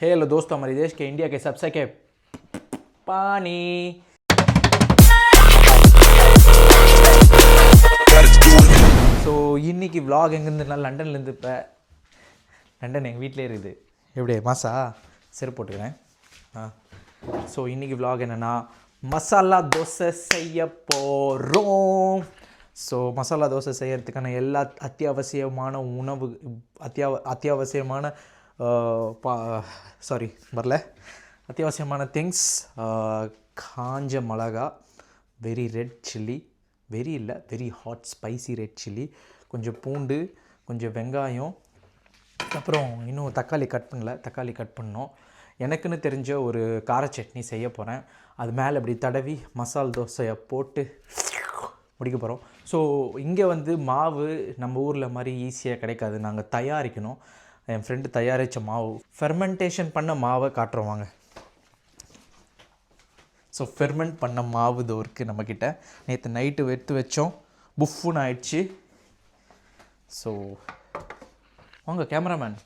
Hello दोस्तों, हमारे देश के इंडिया के सबसे के पानी. ஸோ இன்றைக்கி விலாக் எங்கேருந்துனா லண்டன்லேருந்து. இப்போ லண்டன் எங்கள் வீட்டிலே இருக்குது. எப்படி மாசா செருப்பு போட்டுக்கிறேன். ஸோ இன்றைக்கி விலாக் என்னென்னா மசாலா தோசை செய்ய போகிறோம். ஸோ மசாலா தோசை செய்கிறதுக்கான எல்லா அத்தியாவசியமான உணவு அத்தியாவசியமான அத்தியாவசியமான திங்ஸ். காஞ்ச மிளகா, very red chilli, very hot spicy red chilli, கொஞ்சம் பூண்டு, கொஞ்சம் வெங்காயம், அப்புறம் இன்னும் தக்காளி கட் பண்ணோம். எனக்குன்னு தெரிஞ்ச ஒரு கார சட்னி செய்ய போகிறேன். அது மேலே இப்படி தடவி மசால் தோசையை போட்டு முடிக்க போகிறோம். ஸோ இங்கே மாவு நம்ம ஊரில் மாதிரி ஈஸியாக கிடைக்காது. நாங்கள் தயாரிக்கணும். என் ஃப்ரெண்டு தயாரித்த மாவு, ஃபெர்மெண்டேஷன் பண்ண மாவை காட்டுறோம். ஸோ ஃபெர்மெண்ட் பண்ண மாவு இதோ இருக்குது நம்மக்கிட்ட. நேற்று நைட்டு எடுத்து வச்சோம், புஃப்புன்னு ஆயிடுச்சு. ஸோ வாங்க கேமராமேன்,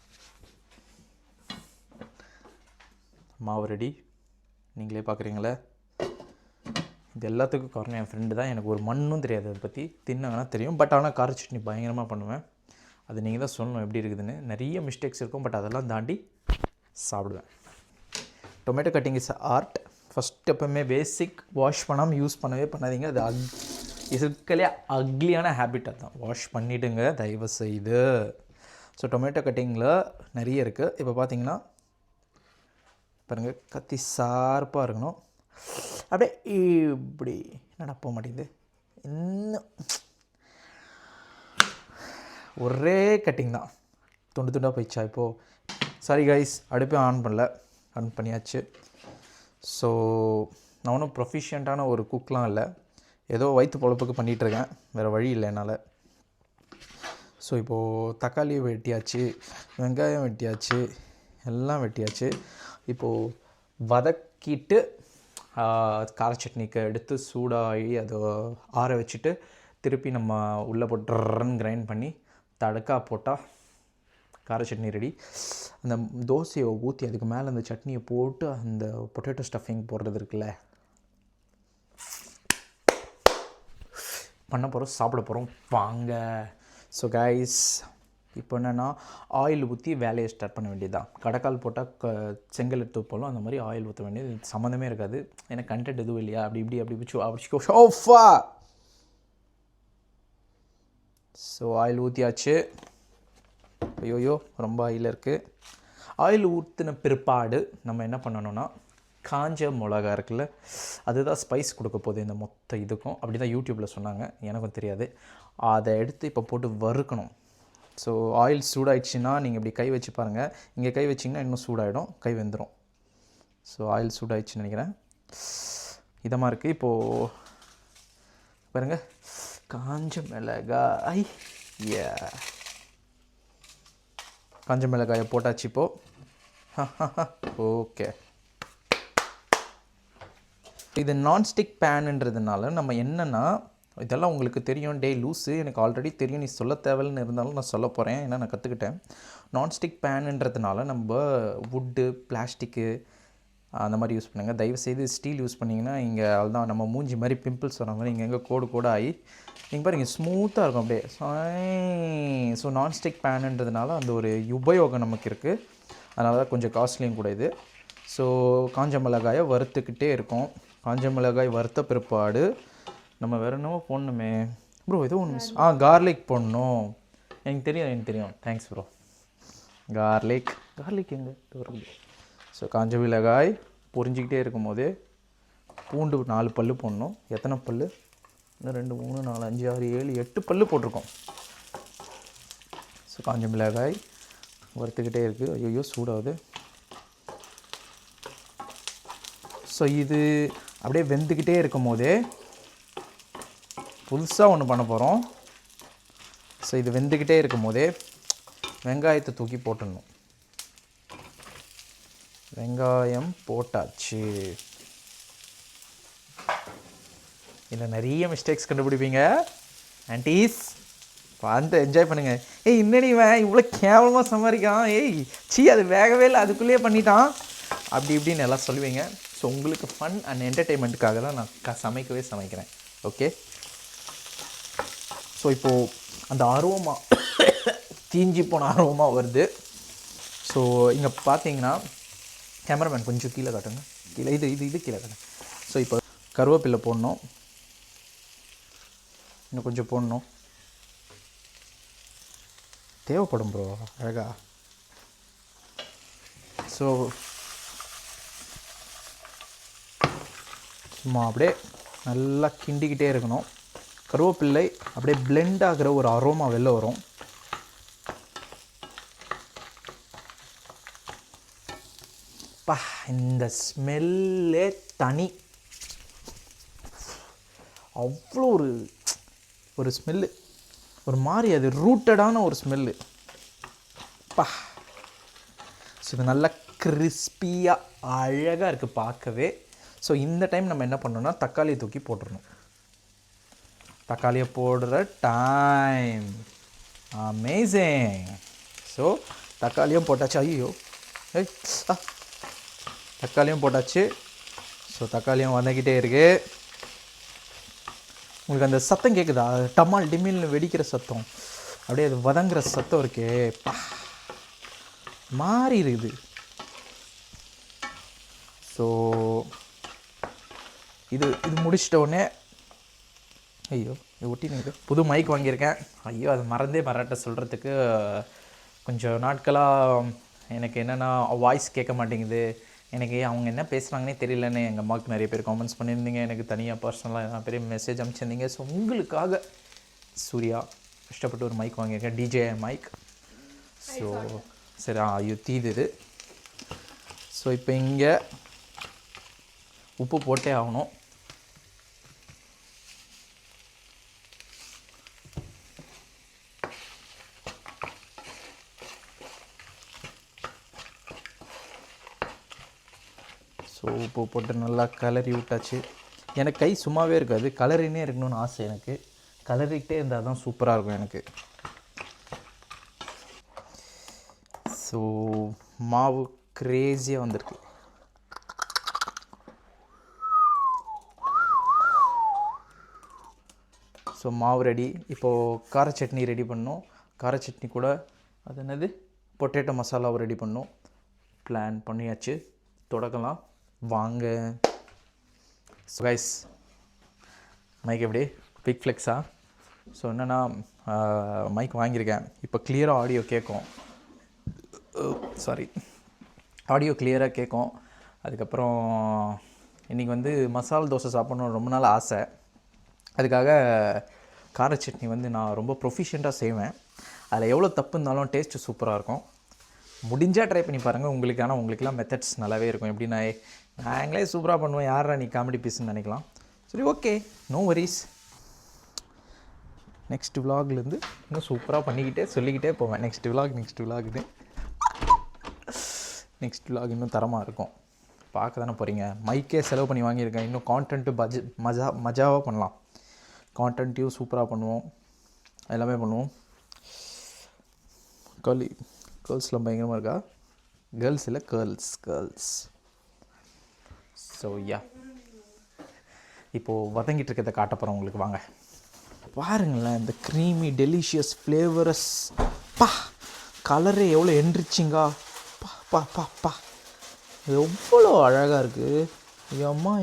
மாவு ரெடி. நீங்களே பார்க்குறீங்களே. இது எல்லாத்துக்கும் காரணம் என் ஃப்ரெண்டு தான். எனக்கு ஒரு மண்ணும் தெரியாது அதை பற்றி. தின்னாங்கன்னா தெரியும், பட் ஆனால் கார சட்னி பயங்கரமாக பண்ணுவேன். அது நீங்கள் தான் சொல்லணும் எப்படி இருக்குதுன்னு. நிறைய மிஸ்டேக்ஸ் இருக்கும், பட் அதெல்லாம் தாண்டி சாப்பிடுவேன். Tomato cutting is art. First எப்போவுமே பேசிக் வாஷ் பண்ணாமல் யூஸ் பண்ணாதீங்க. அது இதுக்கலே அக்லியான ஹேபிட். தான் வாஷ் பண்ணிவிடுங்க தயவு செய்து. ஸோ டொமேட்டோ கட்டிங்கில் நிறைய இருக்குது. இப்போ பார்த்தீங்கன்னா பாருங்கள், கத்தி ஷார்ப்பாக இருக்கணும். அப்படியே இப்படி என்னடா போக மாட்டேங்குது, இன்னும் ஒரே கட்டிங் தான், துண்டாக போயிடுச்சா இப்போது. சாரி கைஸ், அடுப்பே ஆன் பண்ணியாச்சு. ஸோ நான் ஒன்றும் ப்ரொஃபிஷியண்ட்டான ஒரு குக்லாம் இல்லை, ஏதோ வயிற்று பொழப்புக்கு பண்ணிகிட்ருக்கேன், வேறு வழி இல்லை என்னால். ஸோ இப்போது தக்காளி வெட்டியாச்சு, வெங்காயம் வெட்டியாச்சு, எல்லாம் வெட்டியாச்சு. இப்போது வதக்கிட்டு கார சட்னிக்கு எடுத்து சூடாகி அதை ஆற வச்சுட்டு திருப்பி நம்ம உள்ளே போட்டு கிரைண்ட் பண்ணி தடக்கா போட்டால் கார சட்னி ரெடி. அந்த தோசையை ஊற்றி அதுக்கு மேலே அந்த சட்னியை போட்டு அந்த பொட்டேட்டோ ஸ்டஃபிங் போடுறது இருக்குல்ல, பண்ண போகிறோம், சாப்பிட போகிறோம் வாங்க. ஸோ கைஸ், இப்போ என்னென்னா ஆயில் ஊற்றி வேலையை ஸ்டார்ட் பண்ண வேண்டியது தான். கடைக்கால் போட்டால் செங்கல் எடுத்து போலும், அந்த மாதிரி ஆயில் ஊற்ற வேண்டியது. சம்மந்தமே இருக்காது, ஏன்னா கண்டென்ட் எதுவும் இல்லையா. அப்படி ஷோஃபா. ஸோ ஆயில் ஊற்றியாச்சு. ஐயோயோ ரொம்ப ஆயில் இருக்குது. ஆயில் ஊற்றின பிற்பாடு நம்ம என்ன பண்ணணும்னா, காஞ்ச மிளகா இருக்குல்ல, அதுதான் ஸ்பைஸ் கொடுக்க போகுது இந்த மொத்த இதுக்கும். அப்படி தான் யூடியூப்பில் சொன்னாங்க, எனக்கும் தெரியாது. அதை எடுத்து இப்போ போட்டு வறுக்கணும். ஸோ ஆயில் சூடாயிடுச்சுன்னா நீங்கள் இப்படி கை வச்சு பாருங்கள். இங்கே கை வச்சிங்கன்னா இன்னும் சூடாகிடும், கை வெந்துடும். ஸோ ஆயில் சூடாயிடுச்சுன்னு நினைக்கிறேன். இதமாக இருக்குது. இப்போது பாருங்கள், காஞ்ச மிளகாய், காஞ்ச மிளகாயை போட்டாச்சு இப்போது. ஓகே, இது நான்ஸ்டிக் பேனுன்றதுனால நம்ம என்னென்னா, இதெல்லாம் உங்களுக்கு தெரியும், லூஸு எனக்கு ஆல்ரெடி தெரியும், நீ சொல்ல தேவைன்னு இருந்தாலும் நான் சொல்ல போகிறேன், ஏன்னா நான் கற்றுக்கிட்டேன். நான்ஸ்டிக் பேனுன்றதுனால நம்ம வுட்டு, பிளாஸ்டிக்கு அந்த மாதிரி யூஸ் பண்ணுங்கள். தயவுசெய்து ஸ்டீல் யூஸ் பண்ணிங்கன்னா இங்கே அதுதான் நம்ம மூஞ்சி மாதிரி பிம்பிள்ஸ் வர மாதிரி இங்கே கோடு ஆகி நீங்கள் பாருங்கள் ஸ்மூத்தாக இருக்கும் அப்படியே. ஸோ நான்ஸ்டிக் பேனுன்றதுனால அந்த ஒரு உபயோகம் நமக்கு இருக்குது. அதனால தான் கொஞ்சம் காஸ்ட்லியும் கூட இது. ஸோ காஞ்ச மிளகாயை வறுத்துக்கிட்டே இருக்கும். காஞ்ச மிளகாய் வறுத்த பிற்பாடு நம்ம வேறு என்னவோ போடணுமே ப்ரோ, ஏதோ ஒன்று கார்லிக் போடணும். எனக்கு தெரியும். Thanks bro. கார்லிக் எங்கே வருது? ஸோ காஞ்ச மிளகாய் பொரிஞ்சிக்கிட்டே இருக்கும் போதே பூண்டு 4 பல் போடணும். எத்தனை பல்? இன்னும் 2 3 4 5 6 7 8 பல் போட்டிருக்கோம். ஸோ காஞ்ச மிளகாய் வறுத்துக்கிட்டே இருக்குது. ஐயோ சூடாகுது. ஸோ இது அப்படியே வெந்துக்கிட்டே இருக்கும் போதே புதுசாக ஒன்று பண்ண போகிறோம். ஸோ இது வெந்துக்கிட்டே இருக்கும் போதே வெங்காயத்தை தூக்கி போட்டுடணும். வெங்காயம் போட்டாச்சு. இதில் நிறைய மிஸ்டேக்ஸ் கண்டுபிடிப்பீங்க ஆன்டீஸ். பார்த்து என்ஜாய் பண்ணுங்கள். ஏய் இன்னடி இவன் இவ்வளோ கேவலமாக சமாளிக்கான், ஏய் சீ அது வேகவே இல்லை அதுக்குள்ளேயே பண்ணிட்டான் அப்படி இப்படின்னு எல்லாம் சொல்லுவீங்க. ஸோ உங்களுக்கு ஃபன் அண்ட் என்டர்டெயின்மெண்ட்டுக்காக தான் நான் சமைக்கிறேன். ஓகே, ஸோ இப்போது அந்த ஆர்வமாக தீஞ்சி போன ஆர்வமாக வருது. ஸோ இங்கே பார்த்தீங்கன்னா கேமராமேன் கொஞ்சம் கீழே காட்டுங்க, கீழே இது கீழே காட்டுங்க. ஸோ இப்போ கருவேப்பிலை போடணும், இன்னும் கொஞ்சம் போடணும், தேவைப்படும் ப்ரோ அழகா. ஸோ சும்மா அப்படியே நல்லா கிண்டிக்கிட்டே இருக்கணும். கருவேப்பிள்ளை அப்படியே பிளெண்ட் ஆகிற ஒரு அரோமா வெளில வரும். பா இந்த ஸ்மெல்லே தனி, அவ்வளோ ஒரு ஸ்மெல்லு, ஒரு மாதிரி அது ரூட்டடான ஒரு ஸ்மெல்லு. பா ஸோ இது நல்லா கிறிஸ்பியாக அழகாக இருக்குது பார்க்கவே. ஸோ இந்த டைம் நம்ம என்ன பண்ணோம்னா தக்காளியை தூக்கி போட்டுடணும். தக்காளியை போடுற டைம் அமேசிங். ஸோ தக்காளியும் போட்டாச்சு. ஐயோ தக்காளியும் போட்டாச்சு. ஸோ தக்காளியும் வதக்கிட்டே இருக்குது. உங்களுக்கு அந்த சத்தம் கேட்குதா, டமால் டிமில்னு வெடிக்கிற சத்தம், அப்படியே அது வதங்குற சத்தம் இருக்கே பா மாறி இருக்குது. ஸோ இது முடிச்சிட்ட உடனே ஐயோ இது ஒட்டினது புது மைக் வாங்கியிருக்கேன். ஐயோ அது மறட்ட சொல்கிறதுக்கு கொஞ்சம் நாட்களாக எனக்கு என்னென்னா வாய்ஸ் கேட்க மாட்டேங்குது, எனக்கு அவங்க என்ன பேசுகிறாங்கன்னே தெரியலன்னு எங்கள் அம்மாவுக்கு நிறைய பேர் காமெண்ட்ஸ் பண்ணியிருந்தீங்க, எனக்கு தனியாக பர்சனலாக பெரிய மெசேஜ் அனுப்பிச்சிருந்தீங்க. ஸோ உங்களுக்காக சூர்யா கஷ்டப்பட்டு ஒரு மைக் வாங்கியிருக்கேன், டிஜே மைக். ஸோ சரி ஐயோ தீதுது. ஸோ இப்போ இங்கே உப்பு போட்டே ஆகணும். ஸோ உப்பு போட்டு நல்லா கலரி விட்டாச்சு. எனக்கு கை சும்மாவே இருக்காது, கலரினே இருக்கணும்னு ஆசை எனக்கு. கலரிக்கிட்டே இருந்தால் தான் சூப்பராக இருக்கும் எனக்கு. ஸோ மாவு கிரேஸியாக வந்திருக்கு. ஸோ மாவு ரெடி. இப்போது கார சட்னி ரெடி பண்ணோம். கார சட்னி கூட அது என்னது பொட்டேட்டோ மசாலாவை ரெடி பண்ணோம். பிளான் பண்ணியாச்சு, தொடக்கலாம் வாங்க. ஸோ கைஸ் மைக் எப்படி பிக் ஃப்ளெக்ஸா? ஸோ என்னென்னா மைக் வாங்கியிருக்கேன், இப்போ கிளியராக ஆடியோ கேட்கும். ஆடியோ கிளியராக கேட்கும். அதுக்கப்புறம் இன்றைக்கி வந்து மசாலா தோசை சாப்பிட்ணுன்னு ரொம்ப நாள் ஆசை. அதுக்காக கார சட்னி வந்து நான் ரொம்ப ப்ரொஃபிஷியண்ட்டாக செய்வேன். அதில் எவ்வளோ தப்பு இருந்தாலும் டேஸ்ட்டு சூப்பராக இருக்கும். முடிஞ்சால் ட்ரை பண்ணி பாருங்கள் உங்களுக்கு. ஆனால் உங்களுக்குலாம் மெத்தட்ஸ் நல்லாவே இருக்கும். எப்படி நாங்களே சூப்பராக பண்ணுவேன், யாரா நீ காமெடி பீஸ்ன்னு நினைக்கலாம். சரி ஓகே, நோ வரிஸ். நெக்ஸ்ட் விலாக்லேருந்து இன்னும் சூப்பராக பண்ணிக்கிட்டே சொல்லிக்கிட்டே போவேன். நெக்ஸ்ட் விலாக் இன்னும் தரமாக இருக்கும். பார்க்க தானே போகிறீங்க. மைக்கே செலவு பண்ணி வாங்கியிருக்கேன். இன்னும் கான்டென்ட்டு மஜாவாக பண்ணலாம். கான்டென்ட்டையும் சூப்பராக பண்ணுவோம், எல்லாமே பண்ணுவோம். கேர்ள்ஸ்லாம் பயங்கரமாக இருக்கா? கேர்ள்ஸ் இல்லை கேர்ள்ஸ். ஸோ யா இப்போது வதங்கிட்டு இருக்கிறத காட்ட போகிறோம் உங்களுக்கு. வாங்க பாருங்களேன், இந்த க்ரீமி டெலிஷியஸ் ஃப்ளேவரஸ். பா கலரே எவ்வளோ என்ரிச்சிங்கா, பா பா பா பா எவ்வளோ அழகாக இருக்குது. எம்மா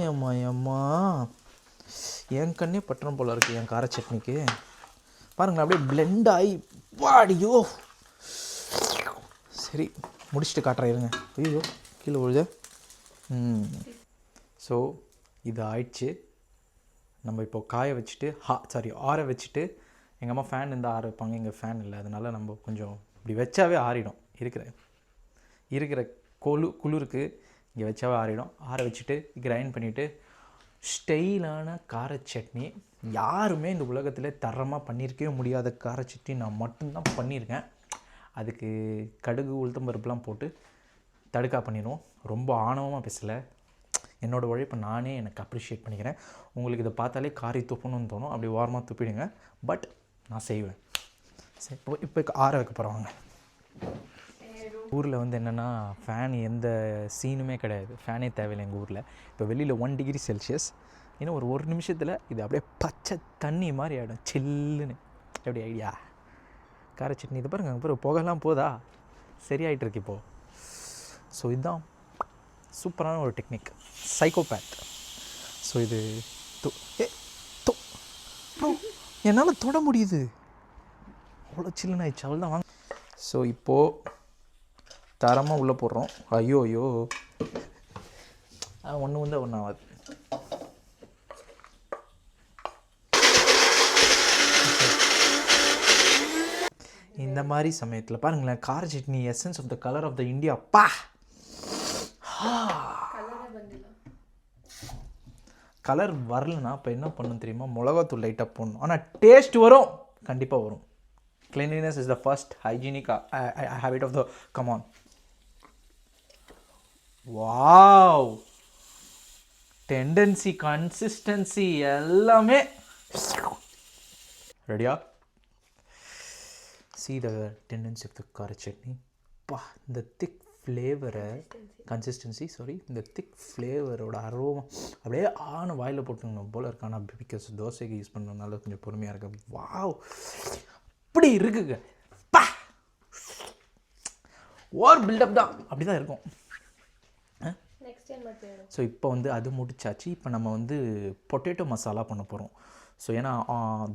என் கண்ணே பட்டணம் போல் இருக்குது என் கார சட்னிக்கு. பாருங்களேன் அப்படியே பிளெண்ட் ஆகி வாடியோ. சரி முடிச்சுட்டு காட்டுறேன் இருங்க. ஐயோ கீழே விழுது. ஸோ இது ஆயிடுச்சு. நம்ம இப்போது காய வச்சுட்டு ஆற வச்சுட்டு, எங்கள் அம்மா ஃபேன் இருந்தால் ஆற வைப்பாங்க, இங்கே ஃபேன் இல்லை, அதனால் நம்ம கொஞ்சம் இப்படி வச்சாவே ஆறிடும். இருக்கிற குளிருக்கு இங்கே வச்சாவே ஆறிடும். ஆற வச்சுட்டு கிரைண்ட் பண்ணிவிட்டு ஸ்டைலான கார சட்னி. யாருமே இந்த உலகத்தில் தரமாக பண்ணியிருக்கவே முடியாத கார சட்னி நான் மட்டும்தான் பண்ணியிருக்கேன். அதுக்கு கடுகு உளுத்தம் பருப்புலாம் போட்டு தடுக்கா பண்ணிடுவோம். ரொம்ப ஆணவமாக பேசலை, என்னோடய உழைப்பை நானே எனக்கு அப்ரிஷியேட் பண்ணிக்கிறேன். உங்களுக்கு இதை பார்த்தாலே காரி துப்பணும்னு தோணும், அப்படி ஓரமாக துப்பிடுங்க. பட் நான் செய்வேன், சரி இப்போ ஆற வைக்க போகிறோம் வாங்க. ஊரில் வந்து என்னென்னா ஃபேன் எந்த சீனுமே கிடையாது, ஃபேனே தேவையில்லை எங்கள் ஊரில். இப்போ வெளியில் 1 டிகிரி செல்சியஸ், இன்னும் ஒரு நிமிஷத்தில் இது அப்படியே பச்சை தண்ணி மாதிரி ஆகிடும் சில்லுன்னு. எப்படி ஐடியா? கார சட்னி இது பாருங்க, அப்புறம் புகைலாம் போதா, சரியாயிட்டு இருக்கு இப்போது. ஸோ இதுதான் சூப்பரான ஒரு டெக்னிக், சைக்கோபேத். ஸோ இது என்னால் தொட முடியுது, அவ்வளோ சில்லுன்னு ஆயிடுச்சு. அவ்வளோதான் வாங்க. ஸோ இப்போது தரமாக உள்ளே போடுறோம். ஐயோ ஒன்று வந்து ஒன்று ஆகாது. இந்த மாதிரி சமயத்தில் பாருங்களேன், கார chutney essence of the colour of the India. பா கலர் வரலன்னா இப்போ என்ன பண்ணணும் தெரியுமா? மிளகாத்தூள் லைட்டாக போடணும். ஆனால் டேஸ்ட் வரும், கண்டிப்பாக வரும். Cleanliness is the first hygienic habit of the come on. Wow, tendency, consistency எல்லாமே ரெடியா? See the tendency of the கார சட்னி. பா இந்த திக் ஃப்ளேவரை கன்சிஸ்டன்சி இந்த திக் ஃப்ளேவரோட அரோமா அப்படியே ஆன வாயில் போட்டுக்கணும் போல் இருக்கானா. பிகாஸ் தோசைக்கு யூஸ் பண்ணுறதுனால கொஞ்சம் பொறுமையாக இருக்கு. வாவ், இப்படி இருக்குங்க. பா ஓவர் பில்டப் தான், அப்படி தான் இருக்கும். ஸோ இப்போ வந்து அது முடிச்சாச்சு. இப்போ நம்ம வந்து பொட்டேட்டோ மசாலா பண்ண போகிறோம். ஸோ ஏன்னா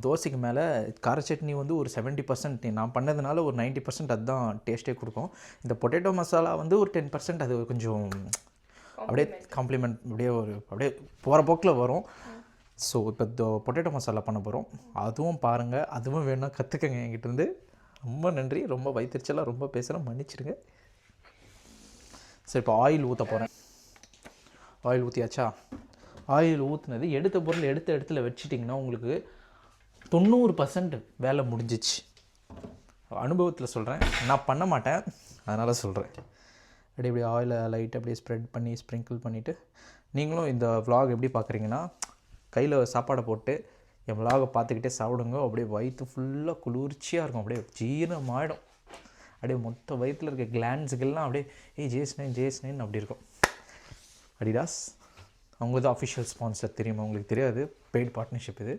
தோசைக்கு மேலே கார சட்னி வந்து ஒரு 70% நான் பண்ணதுனால ஒரு 90% அதுதான் டேஸ்ட்டே கொடுக்கும். இந்த பொட்டேட்டோ மசாலா வந்து ஒரு 10% அது கொஞ்சம் அப்படியே காம்ப்ளிமெண்ட், அப்படியே போகிற போக்கில் வரும். ஸோ இப்போ பொட்டேட்டோ மசாலா பண்ண போகிறோம். அதுவும் பாருங்கள், அதுவும் வேணும்னா கற்றுக்கங்க என்கிட்டேருந்து. ரொம்ப நன்றி, ரொம்ப வயிற்றுச்சலாக ரொம்ப பேசுகிறேன், மன்னிச்சிடுங்க. சரி இப்போ ஆயில் ஊற்ற போகிறேன். ஆயில் ஊற்றியாச்சா? ஆயில் ஊற்றுனது எடுத்த பொருள் எடுத்த இடத்துல வச்சிட்டிங்கன்னா உங்களுக்கு 90% வேலை முடிஞ்சிச்சு. அனுபவத்தில் சொல்கிறேன், நான் பண்ண மாட்டேன் அதனால் சொல்கிறேன். இப்படி ஆயிலை லைட்டாக அப்படியே ஸ்ப்ரெட் பண்ணி ஸ்ப்ரிங்கிள் பண்ணிவிட்டு, நீங்களும் இந்த vlog எப்படி பார்க்குறீங்கன்னா, கையில் சாப்பாடை போட்டு என் vlog பார்த்துக்கிட்டே சாப்பிடுங்க. அப்படியே வயிற்று ஃபுல்லாக குளிர்ச்சியாக இருக்கும், அப்படியே ஜீரணமாகிடும். அப்படியே மொத்த வயிற்றில் இருக்க கிளான்ஸுக்கெல்லாம் அப்படியே ஜேஸ்9 அப்படி இருக்கும். அடிடாஸ் அவங்க தான் அஃபிஷியல் ஸ்பான்சர், தெரியுமா? உங்களுக்கு தெரியாது, பெய்ட் பார்ட்னர்ஷிப் இது.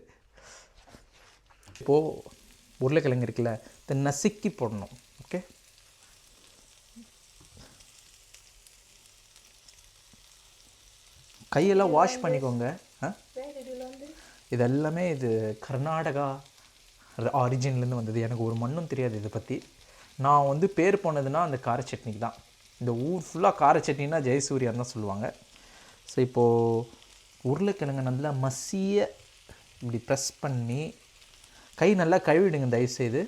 இப்போது உருளைக்கிழங்கு இருக்குல்ல, இதை நசுக்கி போடணும். ஓகே, கையெல்லாம் வாஷ் பண்ணிக்கோங்க. இதெல்லாமே இது கர்நாடகா ஆரிஜின்லேருந்து வந்தது. எனக்கு ஒரு மண்ணும் தெரியாது இதை பற்றி. நான் வந்து பேர் போனதுன்னா அந்த கார சட்னிக்கு தான். இந்த ஊர் ஃபுல்லாக கார சட்னின்னா ஜெயசூர்யான்னு தான் சொல்லுவாங்க. ஸோ இப்போது உருளைக்கிழங்கு நல்லா மசிய இப்படி ப்ரெஸ் பண்ணி கை நல்லா கழுவிடுங்க தயவுசெய்து.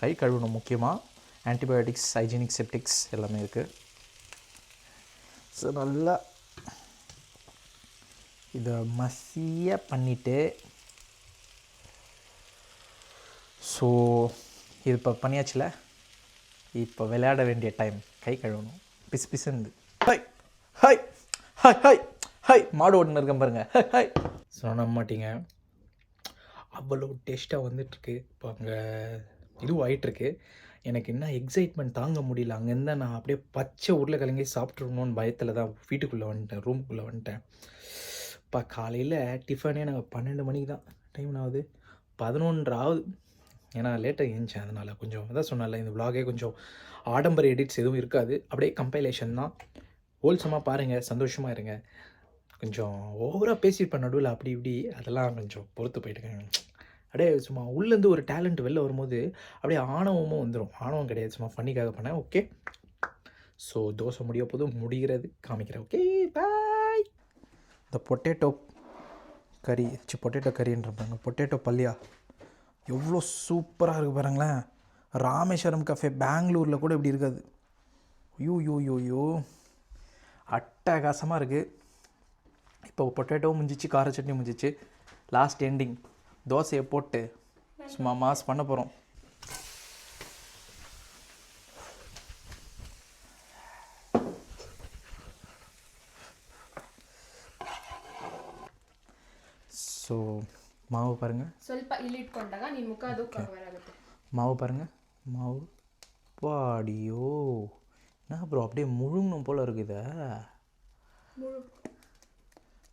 கை கழுவணும் முக்கியமாக. ஆன்டிபயோட்டிக்ஸ், ஹைஜீனிக், செப்டிக்ஸ் எல்லாமே இருக்குது. ஸோ நல்லா இதை மசிய பண்ணிவிட்டு, ஸோ இது இப்போ பண்ணியாச்சுல, இப்போ விளையாட வேண்டிய டைம். கை கழுவணும் பிசுன்னு. Hi hi hi hi hi, மாடு ஓட்டுன்னு இருக்கேன் பாருங்க. ஹாய் சொன்ன மாட்டீங்க, அவ்வளோ டேஸ்ட்டாக வந்துட்டுருக்கு. இப்போ அங்கே இதுவும் ஆகிட்டுருக்கு. எனக்கு என்ன எக்ஸைட்மெண்ட் தாங்க முடியல. அங்கேருந்து நான் அப்படியே பச்சை உருளைக்கிழங்கே சாப்பிட்ருக்கணும்னு பயத்தில் தான் வீட்டுக்குள்ளே வந்துட்டேன், ரூமுக்குள்ளே வந்துட்டேன். இப்போ காலையில் டிஃபனே நாங்கள் 12 மணிக்கு தான். டைம் ஆகுது 11 ஆகுது. ஏன்னா லேட்டாக எழுந்தேன், அதனால் கொஞ்சம் அதான் சொன்னால இந்த vlog கொஞ்சம் ஆடம்பர எடிட்ஸ் எதுவும் இருக்காது, அப்படியே கம்பைலேஷன் தான். ஹோல்சமாக பாருங்கள், சந்தோஷமாக இருங்க. கொஞ்சம் ஓவராக பேசியிருப்பேன் நடுவில் அப்படி இப்படி, அதெல்லாம் கொஞ்சம் பொறுத்து போயிட்டுருக்கேன். அப்படியே சும்மா உள்ளேருந்து ஒரு டேலண்ட் வெளில வரும்போது அப்படியே ஆணவமும் வந்துடும். ஆணவம் கிடையாது, சும்மா ஃபன்னிக்காக பண்ணேன். ஓகே, ஸோ தோசை முடிய போதும், முடிகிறது காமிக்கிறேன். Okay bye. இந்த பொட்டேட்டோ கறின்றப்பாங்க, பொட்டேட்டோ பல்லியா எவ்வளோ சூப்பராக இருக்குது பாருங்களேன். ராமேஸ்வரம் கஃபே பெங்களூரில் கூட இப்படி இருக்காது. யூ அட்டகாசமாக இருக்குது. இப்போ பொட்டேட்டோ முடிஞ்சிச்சு, கார சட்னி முடிஞ்சிச்சு. லாஸ்ட் எண்டிங் தோசையை போட்டு சும்மா மாஸ் பண்ண போகிறோம். ಸೊ ಮಾವು ಪಾರಂಗ ಸ್ವಲ್ಪ ಇಲ್ಲಿ ಇಟ್ಕೊಂಡಾಗ ನಿಮ್ಮ ಮುಖ ಅದು ಕವರ್ ಆಗುತ್ತೆ. ಮಾವು ಪಾರಂಗ மாவு பாடியோ என்ன ப்ரோ அப்படியே முழுங்கணும் போல் இருக்குதா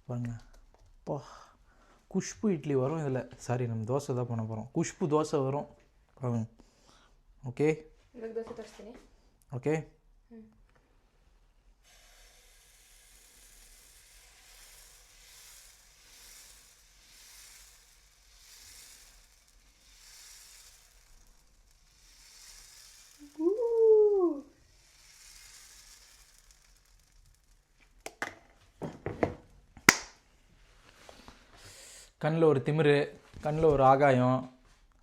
பாருங்க பா குஷ்பு இட்லி வரும் இதில். சாரி, நம்ம தோசை தான் பண்ண போகிறோம். குஷ்பு தோசை வரும் பாருங்க. Okay okay. கண்ணில் ஒரு திமிரு, கண்ணில் ஒரு ஆகாயம்.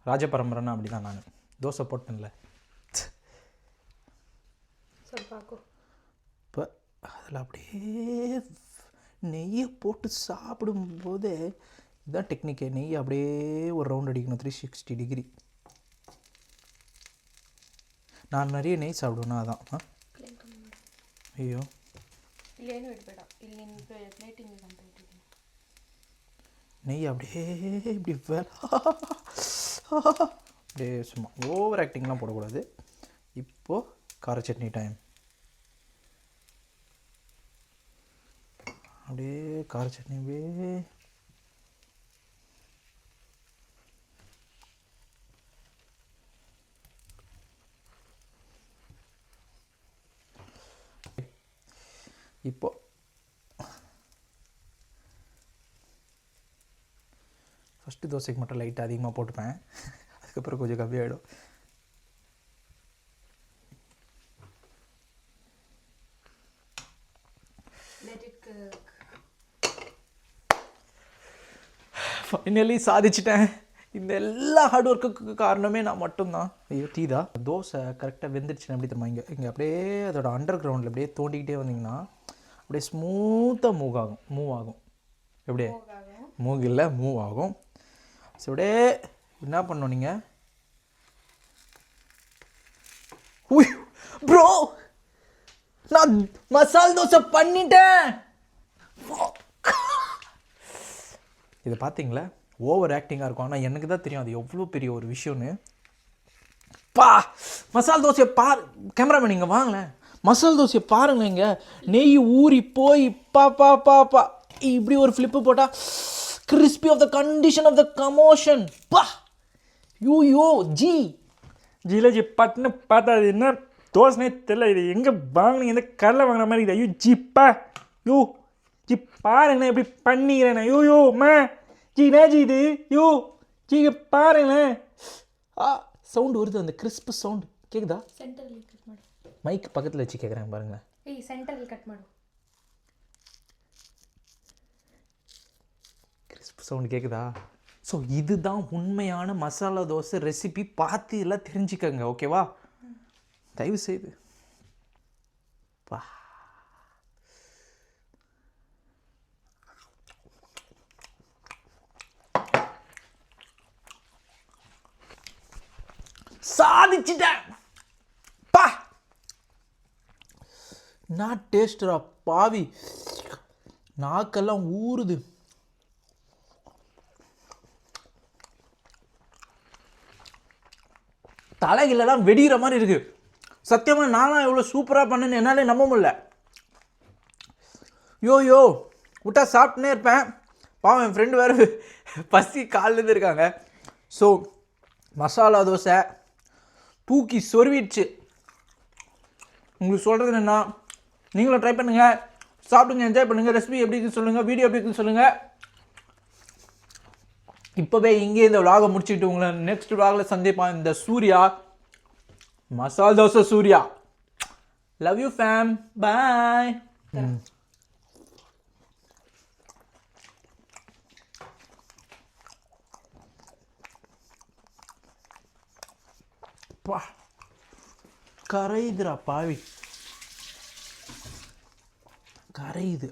ராஜபரம்பரைன்னா அப்படி தான். நான் தோசை போட்டேன்ல இப்போ அதில் அப்படியே நெய்யை போட்டு சாப்பிடும்போது இதுதான் டெக்னிக்கே. நெய் அப்படியே ஒரு ரவுண்ட் அடிக்கணும் 360 டிகிரி. நான் நிறைய நெய் சாப்பிடுவேன்னா அதான். ஐயோ நெய் அப்படியே இப்படி அப்படியே சும்மா ஓவர் ஆக்டிங்லாம் போடக்கூடாது. இப்போது கார சட்னி டைம். அப்படியே கார சட்னி அப்படியே இப்போது ஃபஸ்ட்டு தோசைக்கு மட்டும் லைட்டாக அதிகமாக போட்டுப்பேன். அதுக்கப்புறம் கொஞ்சம் கம்மியாகிடும். ஃபைனலி சாதிச்சிட்டேன். இந்த எல்லா ஹார்ட் ஒர்க்குக்கு காரணமே நான் மட்டும்தான். ஐயோ தீதா. தோசை கரெக்டாக வெந்துடுச்சுன்னா எப்படி தெரியுமா, இங்கே அப்படியே அதோட அண்டர் கிரவுண்டில் அப்படியே தோண்டிக்கிட்டே வந்தீங்கன்னா அப்படியே ஸ்மூத்தாக மூவ் ஆகும். எப்படியே மூவ் ஆகும். ஸோ அப்படியே என்ன பண்ணணும் நீங்கள், ப்ரோ நான் மசால் தோசை பண்ணிட்டேன். இதை பார்த்தீங்களா, ஓவர் ஆக்டிங்காக இருக்கும். ஆனால் எனக்கு தான் தெரியும் அது எவ்வளோ பெரிய ஒரு விஷயம்னு. பா மசால் தோசையை கேமராமேன் இங்கே வாங்களேன், மசால் தோசையை பாருங்க. இங்கே நெய் ஊறி போய் பா இப்படி ஒரு ஃப்ளிப்பு போட்டால் crispy of the condition of the commotion. பா யூ ஜிலேஜி பட்டுன்னு பார்த்தா அது என்ன தோசைனே தெரியல. இது எங்கே வாங்கினீங்க, எந்த கடையில் வாங்கின மாதிரி இது. ஐயோ ஜிப்பா ஜி பாருங்களேன் எப்படி பண்ணிக்கிறேன். யூ ஜினாஜி இது ஜி பாருங்களேன். சவுண்டு வருது, அந்த கிறிஸ்ப் சவுண்டு கேட்குதா? மைக் பக்கத்தில் வச்சு கேட்குறேன் பாருங்களேன். கிறிஸ்ப் சவுண்டு கேட்குதா? ஸோ இதுதான் உண்மையான மசாலா தோசை ரெசிபி. பார்த்து எல்லாம் தெரிஞ்சுக்கங்க, ஓகேவா? தயவு செய்து பா சாதிச்சிட்டேன். பா நான் டேஸ்டரா பாவி, நாக்கெல்லாம் ஊறுது. தலைகளெல்லாம் வெடிகிற மாதிரி இருக்கு. சத்தியமாக நானும் எவ்வளோ சூப்பராக பண்ணேன்னு என்னாலே நம்ப முடியல. யோ விட்டா சாப்பிட்டுனே இருப்பேன். பாவம் என் ஃப்ரெண்டு வேறு பசி காலிலேருந்து இருக்காங்க. ஸோ மசாலா தோசை தூக்கி சொருவிடுச்சு. உங்களுக்கு சொல்கிறது என்னென்னா, நீங்களும் ட்ரை பண்ணுங்கள், சாப்பிடுங்க, என்ஜாய் பண்ணுங்கள். ரெசிபி எப்படி இருக்குன்னு சொல்லுங்கள், வீடியோ எப்படி இருக்குன்னு சொல்லுங்கள். இப்போவே இங்கே இந்த விலாகை முடிச்சுக்கிட்டு உங்களை நெக்ஸ்ட் விலாகில் சந்திப்பான். இந்த Suriya, masala dosa Suriya. Love you fam, bye. பா கரையுதுரா பாவி, கரையுது.